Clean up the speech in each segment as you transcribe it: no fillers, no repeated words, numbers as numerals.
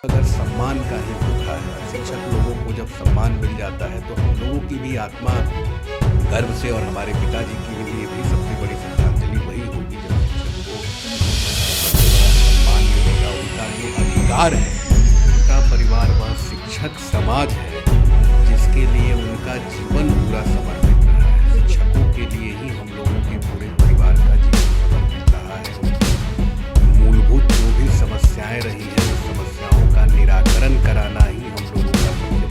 अगर सम्मान का ही भूखा है, शिक्षक लोगों को जब सम्मान मिल जाता है तो हम लोगों की भी आत्मा गर्व से, और हमारे पिताजी के लिए भी सबसे बड़ी श्रद्धांजलि वही होगी जब शिक्षक को सबसे बड़ा सम्मान मिलेगा। उनका जो अधिकार है, उनका परिवार वह शिक्षक समाज है जिसके लिए उनका जीवन पूरा समर्पित रहा है। शिक्षकों के लिए ही हम लोगों के पूरे परिवार का जीवन समर्पित रहा है। उनकी मूलभूत जो भी समस्याएं रही हैं, उस समस्याओं का निराकरण कराना ही हम लोगों का सबसे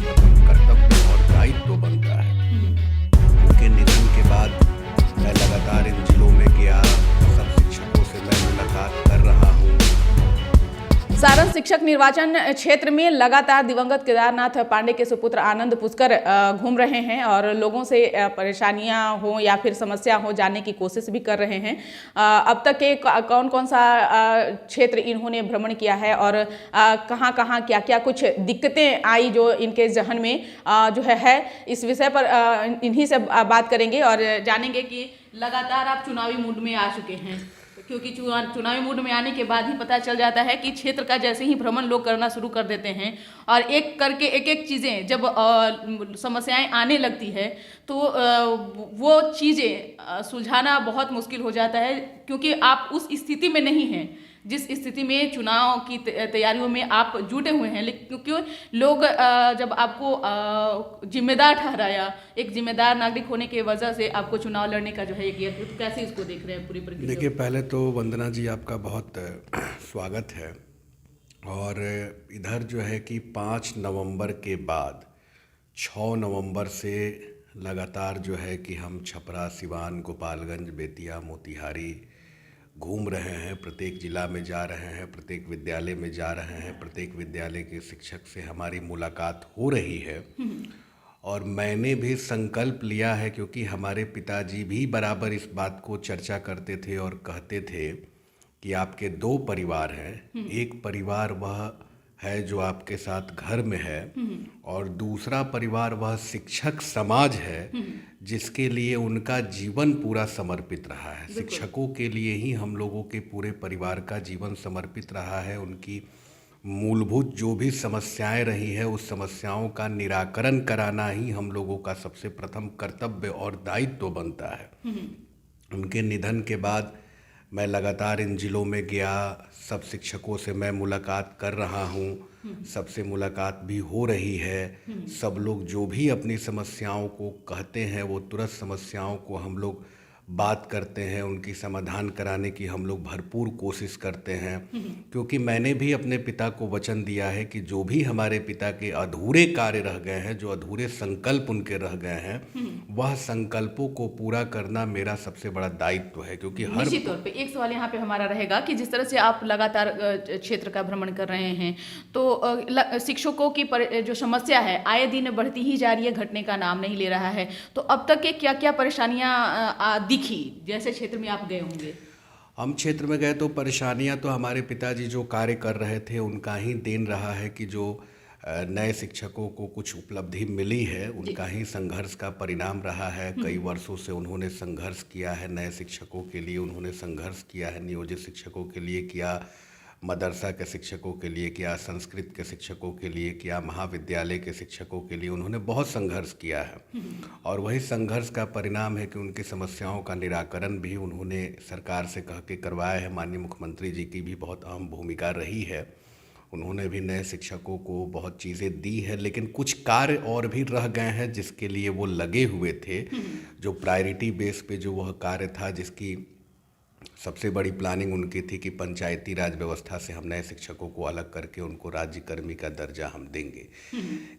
प्रथम कर्तव्य और दायित्व बनता है। उनके निधन के बाद मैं लगातार इन जिलों में गया, सब शिक्षकों से मैं मुलाकात कर रहा हूँ। सारण शिक्षक निर्वाचन क्षेत्र में लगातार दिवंगत केदारनाथ पांडे के सुपुत्र आनंद पुष्कर घूम रहे हैं और लोगों से परेशानियां हो या फिर समस्या हो जानने की कोशिश भी कर रहे हैं। अब तक के कौन कौन सा क्षेत्र इन्होंने भ्रमण किया है और कहां कहां क्या क्या कुछ दिक्कतें आई जो इनके जहन में जो है इस विषय पर इन्हीं से बात करेंगे और जानेंगे कि लगातार आप चुनावी मूड में आ चुके हैं, क्योंकि चुनावी मूड में आने के बाद ही पता चल जाता है कि क्षेत्र का जैसे ही भ्रमण लोग करना शुरू कर देते हैं और एक करके एक एक चीज़ें जब समस्याएं आने लगती है तो वो चीज़ें सुलझाना बहुत मुश्किल हो जाता है, क्योंकि आप उस स्थिति में नहीं हैं जिस स्थिति में चुनाव की तैयारियों में आप जुटे हुए हैं। लेकिन क्योंकि लोग जब आपको जिम्मेदार ठहराया, एक जिम्मेदार नागरिक होने की वजह से आपको चुनाव लड़ने का जो है ये तो कैसे इसको देख रहे हैं पूरी प्रक्रिया? देखिए, पहले तो वंदना जी आपका बहुत स्वागत है। और इधर जो है कि 5 नवंबर के बाद 6 नवंबर से लगातार जो है कि हम छपरा, सिवान, गोपालगंज, बेतिया, मोतिहारी घूम रहे हैं। प्रत्येक जिला में जा रहे हैं, प्रत्येक विद्यालय में जा रहे हैं, प्रत्येक विद्यालय के शिक्षक से हमारी मुलाकात हो रही है। और मैंने भी संकल्प लिया है, क्योंकि हमारे पिताजी भी बराबर इस बात को चर्चा करते थे और कहते थे कि आपके 2 परिवार हैं। एक परिवार वह है जो आपके साथ घर में है और दूसरा परिवार वह शिक्षक समाज है जिसके लिए उनका जीवन पूरा समर्पित रहा है। शिक्षकों के लिए ही हम लोगों के पूरे परिवार का जीवन समर्पित रहा है। उनकी मूलभूत जो भी समस्याएं रही है, उस समस्याओं का निराकरण कराना ही हम लोगों का सबसे प्रथम कर्तव्य और दायित्व बनता है। उनके निधन के बाद मैं लगातार इन जिलों में गया, सब शिक्षकों से मैं मुलाकात कर रहा हूँ, सबसे मुलाकात भी हो रही है। सब लोग जो भी अपनी समस्याओं को कहते हैं वो तुरंत समस्याओं को हम लोग बात करते हैं, उनकी समाधान कराने की हम लोग भरपूर कोशिश करते हैं। क्योंकि मैंने भी अपने पिता को वचन दिया है कि जो भी हमारे पिता के अधूरे कार्य रह गए हैं, जो अधूरे संकल्प उनके रह गए हैं, वह संकल्पों को पूरा करना मेरा सबसे बड़ा दायित्व है। क्योंकि हर निश्चित तौर पे एक सवाल यहाँ पे हमारा रहेगा कि जिस तरह से आप लगातार क्षेत्र का भ्रमण कर रहे हैं तो शिक्षकों की जो समस्या है आए दिन बढ़ती ही जा रही है, घटने का नाम नहीं ले रहा है। तो अब तक के क्या क्या परेशानियां दिखी जैसे क्षेत्र में आप गए होंगे? हम क्षेत्र में गए तो परेशानियां तो हमारे पिताजी जो कार्य कर रहे थे उनका ही देन रहा है कि जो नए शिक्षकों को कुछ उपलब्धि मिली है, उनका ही संघर्ष का परिणाम रहा है। कई वर्षों से उन्होंने संघर्ष किया है, नए शिक्षकों के लिए उन्होंने संघर्ष किया है, नियोजित शिक्षकों के लिए किया, मदरसा के शिक्षकों के लिए किया, संस्कृत के शिक्षकों के लिए किया, महाविद्यालय के शिक्षकों के लिए उन्होंने बहुत संघर्ष किया है। और वही संघर्ष का परिणाम है कि उनकी समस्याओं का निराकरण भी उन्होंने सरकार से कह के करवाया है। माननीय मुख्यमंत्री जी की भी बहुत अहम भूमिका रही है, उन्होंने भी नए शिक्षकों को बहुत चीज़ें दी है। लेकिन कुछ कार्य और भी रह गए हैं जिसके लिए वो लगे हुए थे, जो प्रायोरिटी बेस पे जो वह कार्य था, जिसकी सबसे बड़ी प्लानिंग उनकी थी कि पंचायती राज व्यवस्था से हम नए शिक्षकों को अलग करके उनको राज्यकर्मी का दर्जा हम देंगे।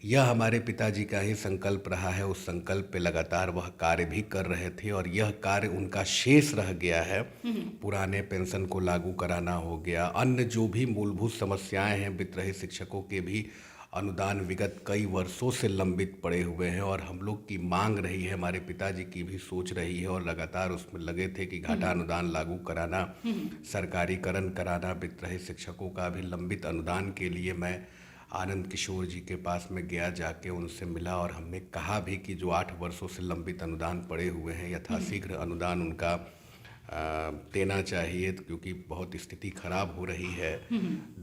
यह हमारे पिताजी का ही संकल्प रहा है। उस संकल्प पे लगातार वह कार्य भी कर रहे थे और यह कार्य उनका शेष रह गया है। पुराने पेंशन को लागू कराना हो गया, अन्य जो भी मूलभूत समस्याएं हैं, वित्त रहित शिक्षकों के भी अनुदान विगत कई वर्षों से लंबित पड़े हुए हैं और हम लोग की मांग रही है, हमारे पिताजी की भी सोच रही है और लगातार उसमें लगे थे कि घाटा अनुदान लागू कराना, सरकारीकरण कराना, वित्त रहित शिक्षकों का भी लंबित अनुदान के लिए मैं आनंद किशोर जी के पास में गया, जाके उनसे मिला और हमने कहा भी कि जो 8 वर्षों से लंबित अनुदान पड़े हुए हैं, यथाशीघ्र अनुदान उनका देना चाहिए, क्योंकि बहुत स्थिति खराब हो रही है।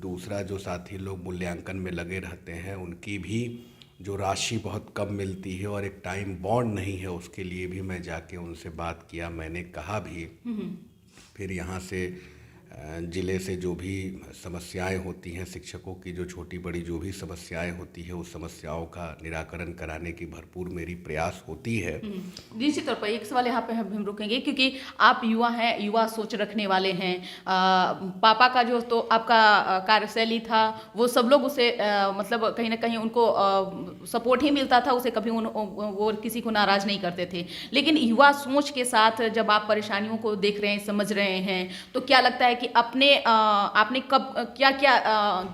दूसरा, जो साथी लोग मूल्यांकन में लगे रहते हैं उनकी भी जो राशि बहुत कम मिलती है और एक टाइम बॉन्ड नहीं है, उसके लिए भी मैं जाके उनसे बात किया, मैंने कहा भी। फिर यहाँ से ज़िले से जो भी समस्याएं होती हैं, शिक्षकों की जो छोटी बड़ी जो भी समस्याएं होती है, उस समस्याओं का निराकरण कराने की भरपूर मेरी प्रयास होती है। निश्चित तौर पर एक सवाल यहाँ पे हम रुकेंगे, क्योंकि आप युवा हैं, युवा सोच रखने वाले हैं। पापा का जो तो आपका कार्यशैली था, वो सब लोग उसे मतलब कहीं ना कहीं उनको सपोर्ट ही मिलता था, उसे कभी वो किसी को नाराज़ नहीं करते थे। लेकिन युवा सोच के साथ जब आप परेशानियों को देख रहे हैं, समझ रहे हैं, तो क्या लगता है कि आपने कब क्या क्या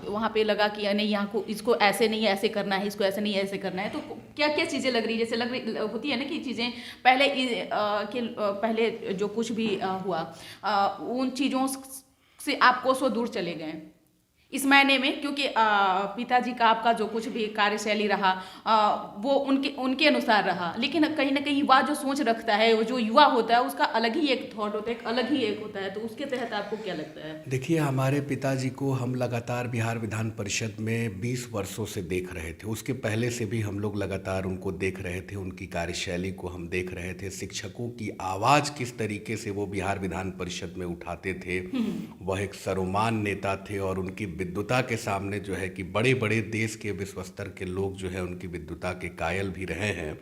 वहाँ पे लगा कि नहीं, यहाँ को इसको ऐसे नहीं ऐसे करना है, इसको ऐसे नहीं ऐसे करना है, तो क्या क्या चीज़ें लग रही, जैसे लग रही होती है ना कि चीज़ें पहले जो कुछ भी हुआ उन चीज़ों से आप कोसों दूर चले गए इस मायने में, क्योंकि पिताजी का आपका जो कुछ भी कार्यशैली रहा वो उनके अनुसार रहा, लेकिन कहीं ना कहीं युवा जो सोच रखता है, वो जो युवा होता है उसका अलग ही एक थॉट होता है, एक अलग ही एक होता है, तो उसके तहत आपको क्या लगता है? देखिए, हमारे पिताजी को हम लगातार बिहार विधान परिषद में 20 वर्षों से देख रहे थे। उसके पहले से भी हम लोग लगातार उनको देख रहे थे, उनकी कार्यशैली को हम देख रहे थे, शिक्षकों की आवाज़ किस तरीके से वो बिहार विधान परिषद में उठाते थे। वह एक सर्वमान्य नेता थे और उनकी विद्वता के सामने जो है कि बड़े बड़े देश के विश्व स्तर के लोग जो है उनकी विद्वता के कायल भी रहे हैं।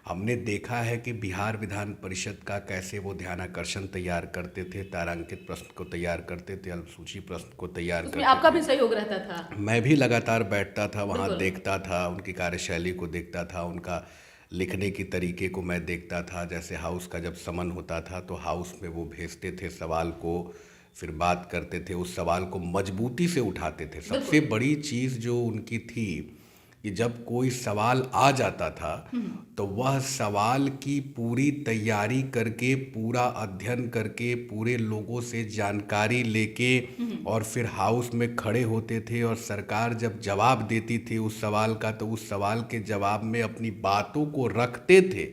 हमने देखा है कि बिहार विधान परिषद का कैसे वो ध्यानाकर्षण तैयार करते थे, तारांकित प्रश्न को तैयार करते थे, अल्पसूची प्रश्न को तैयार करते थे। आपका भी सहयोग रहता था? मैं भी लगातार बैठता था वहाँ, देखता था, उनकी कार्यशैली को देखता था, उनका लिखने की तरीके को मैं देखता था। जैसे हाउस का जब समन होता था तो हाउस में वो भेजते थे सवाल को, फिर बात करते थे, उस सवाल को मजबूती से उठाते थे। सबसे बड़ी चीज़ जो उनकी थी कि जब कोई सवाल आ जाता था तो वह सवाल की पूरी तैयारी करके, पूरा अध्ययन करके, पूरे लोगों से जानकारी लेके और फिर हाउस में खड़े होते थे और सरकार जब जवाब देती थी उस सवाल का, तो उस सवाल के जवाब में अपनी बातों को रखते थे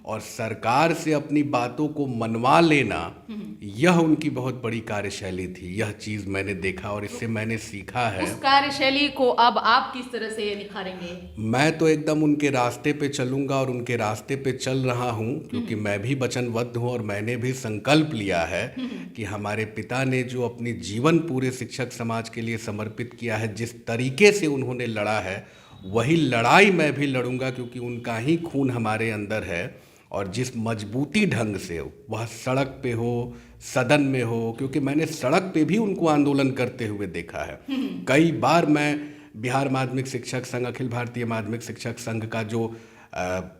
और सरकार से अपनी बातों को मनवा लेना, यह उनकी बहुत बड़ी कार्यशैली थी। यह चीज़ मैंने देखा और इससे मैंने सीखा है। उस कार्यशैली को अब आप किस तरह से निखारेंगे? मैं तो एकदम उनके रास्ते पे चलूंगा और उनके रास्ते पे चल रहा हूं, क्योंकि मैं भी वचनबद्ध हूं और मैंने भी संकल्प लिया है कि हमारे पिता ने जो अपनी जीवन पूरे शिक्षक समाज के लिए समर्पित किया है, जिस तरीके से उन्होंने लड़ा है, वही लड़ाई मैं भी लड़ूंगा, क्योंकि उनका ही खून हमारे अंदर है। और जिस मजबूती ढंग से वह सड़क पे हो, सदन में हो, क्योंकि मैंने सड़क पे भी उनको आंदोलन करते हुए देखा है। कई बार मैं बिहार माध्यमिक शिक्षक संघ, अखिल भारतीय माध्यमिक शिक्षक संघ का जो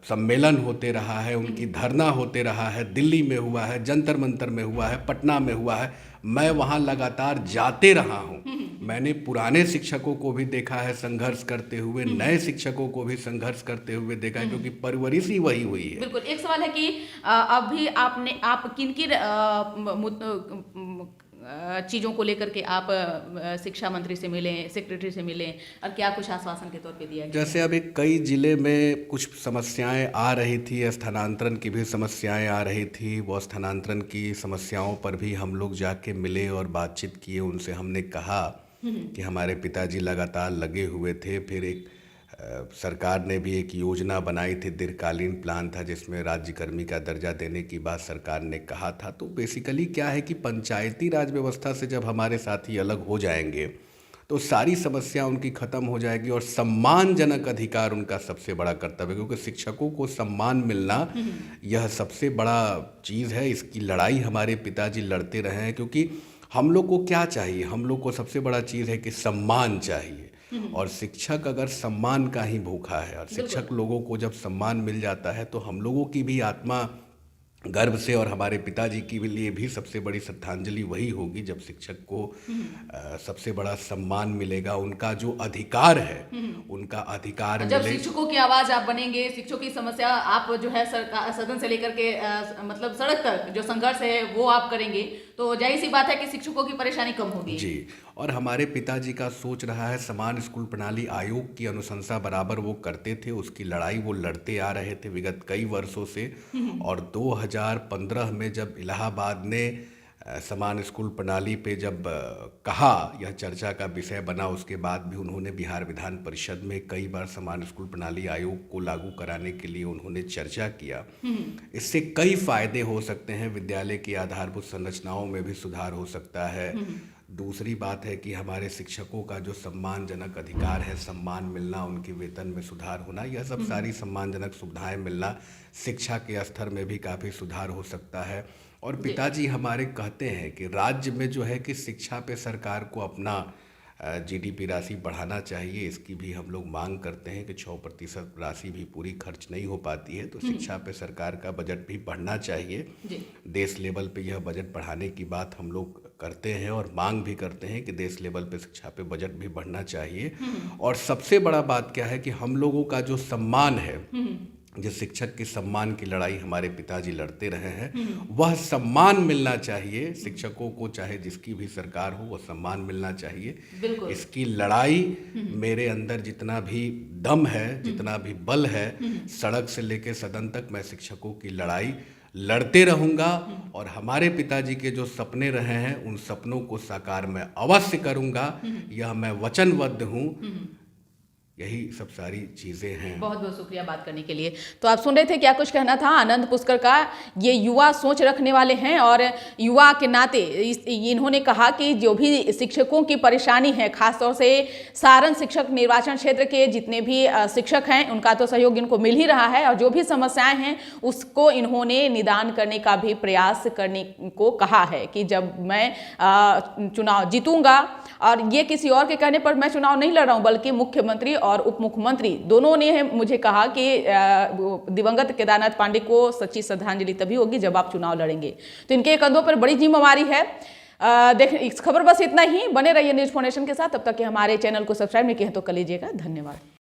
सम्मेलन होते रहा है, उनकी धरना होते रहा है, दिल्ली में हुआ है, जंतर मंतर में हुआ है, पटना में हुआ है, मैं वहाँ लगातार जाते रहा हूँ। मैंने पुराने शिक्षकों को भी देखा है संघर्ष करते हुए, नए शिक्षकों को भी संघर्ष करते हुए देखा है, क्योंकि परवरिश ही वही हुई है। बिल्कुल। एक सवाल है कि अभी आप किन चीज़ों को लेकर के आप शिक्षा मंत्री से मिले, सेक्रेटरी से मिले, और क्या कुछ आश्वासन के तौर पे दिया गया? जैसे अभी कई जिले में कुछ समस्याएं आ रही थी, स्थानांतरण की भी समस्याएं आ रही थी, वो स्थानांतरण की समस्याओं पर भी हम लोग जाके मिले और बातचीत किए। उनसे हमने कहा कि हमारे पिताजी लगातार लगे हुए थे। फिर एक सरकार ने भी एक योजना बनाई थी, दीर्घकालीन प्लान था, जिसमें राज्यकर्मी का दर्जा देने की बात सरकार ने कहा था। तो बेसिकली क्या है कि पंचायती राज व्यवस्था से जब हमारे साथी अलग हो जाएंगे तो सारी समस्या उनकी ख़त्म हो जाएगी और सम्मानजनक अधिकार उनका सबसे बड़ा कर्तव्य है, क्योंकि शिक्षकों को सम्मान मिलना यह सबसे बड़ा चीज़ है। इसकी लड़ाई हमारे पिताजी लड़ते रहे हैं, क्योंकि हम लोग को क्या चाहिए, हम लोग को सबसे बड़ा चीज़ है कि सम्मान चाहिए। और शिक्षक अगर सम्मान का ही भूखा है, और शिक्षक लोगों को जब सम्मान मिल जाता है तो हम लोगों की भी आत्मा गर्व से, और हमारे पिताजी के लिए भी सबसे बड़ी श्रद्धांजलि वही होगी जब शिक्षक को सबसे बड़ा सम्मान मिलेगा। उनका जो अधिकार है, उनका अधिकार जब मिले। शिक्षकों की आवाज आप बनेंगे, शिक्षकों की समस्या आप जो है सदन से लेकर के मतलब सड़क तक जो संघर्ष है वो आप करेंगे, तो जाहिर सी बात है कि शिक्षकों की परेशानी कम होगी। जी, और हमारे पिताजी का सोच रहा है, समान स्कूल प्रणाली आयोग की अनुशंसा बराबर वो करते थे, उसकी लड़ाई वो लड़ते आ रहे थे विगत कई वर्षों से। और 2015 में जब इलाहाबाद ने समान स्कूल प्रणाली पे जब कहा, यह चर्चा का विषय बना, उसके बाद भी उन्होंने बिहार विधान परिषद में कई बार समान स्कूल प्रणाली आयोग को लागू कराने के लिए उन्होंने चर्चा किया। इससे कई फायदे हो सकते हैं, विद्यालय की आधारभूत संरचनाओं में भी सुधार हो सकता है। दूसरी बात है कि हमारे शिक्षकों का जो सम्मानजनक अधिकार है, सम्मान मिलना, उनके वेतन में सुधार होना, यह सब सारी सम्मानजनक सुविधाएं मिलना, शिक्षा के स्तर में भी काफ़ी सुधार हो सकता है। और पिताजी हमारे कहते हैं कि राज्य में जो है कि शिक्षा पे सरकार को अपना जीडीपी राशि बढ़ाना चाहिए। इसकी भी हम लोग मांग करते हैं कि 6% राशि भी पूरी खर्च नहीं हो पाती है, तो शिक्षा पे सरकार का बजट भी बढ़ना चाहिए। देश लेवल पे यह बजट बढ़ाने की बात हम लोग करते हैं और मांग भी करते हैं कि देश लेवल पे शिक्षा पे बजट भी बढ़ना चाहिए। और सबसे बड़ा बात क्या है कि हम लोगों का जो सम्मान है, जिस शिक्षक के सम्मान की लड़ाई हमारे पिताजी लड़ते रहे हैं, वह सम्मान मिलना चाहिए शिक्षकों को, चाहे जिसकी भी सरकार हो, वह सम्मान मिलना चाहिए। इसकी लड़ाई मेरे अंदर जितना भी दम है, जितना भी बल है, सड़क से लेकर सदन तक मैं शिक्षकों की लड़ाई लड़ते रहूंगा। और हमारे पिताजी के जो सपने रहे हैं, उन सपनों को साकार मैं अवश्य करूंगा, यह मैं वचनबद्ध हूँ। यही सब सारी चीज़ें हैं। बहुत बहुत शुक्रिया बात करने के लिए। तो आप सुन रहे थे क्या कुछ कहना था आनंद पुष्कर का। ये युवा सोच रखने वाले हैं और युवा के नाते इन्होंने कहा कि जो भी शिक्षकों की परेशानी है, खासतौर से सारण शिक्षक निर्वाचन क्षेत्र के जितने भी शिक्षक हैं, उनका तो सहयोग इनको मिल ही रहा है, और जो भी समस्याएं हैं उसको इन्होंने निदान करने का भी प्रयास करने को कहा है कि जब मैं चुनाव जीतूंगा, और ये किसी और के कहने पर मैं चुनाव नहीं लड़ रहा हूं, बल्कि मुख्यमंत्री और उप मुख्यमंत्री दोनों ने मुझे कहा कि दिवंगत केदारनाथ पांडे को सच्ची श्रद्धांजलि तभी होगी जब आप चुनाव लड़ेंगे। तो इनके कंधों पर बड़ी जिम्मेवारी है। देख, इस खबर बस इतना ही। बने रहिए न्यूज़ फाउंडेशन के साथ। तब तक कि हमारे चैनल को सब्सक्राइब नहीं किया तो कर लीजिएगा। धन्यवाद।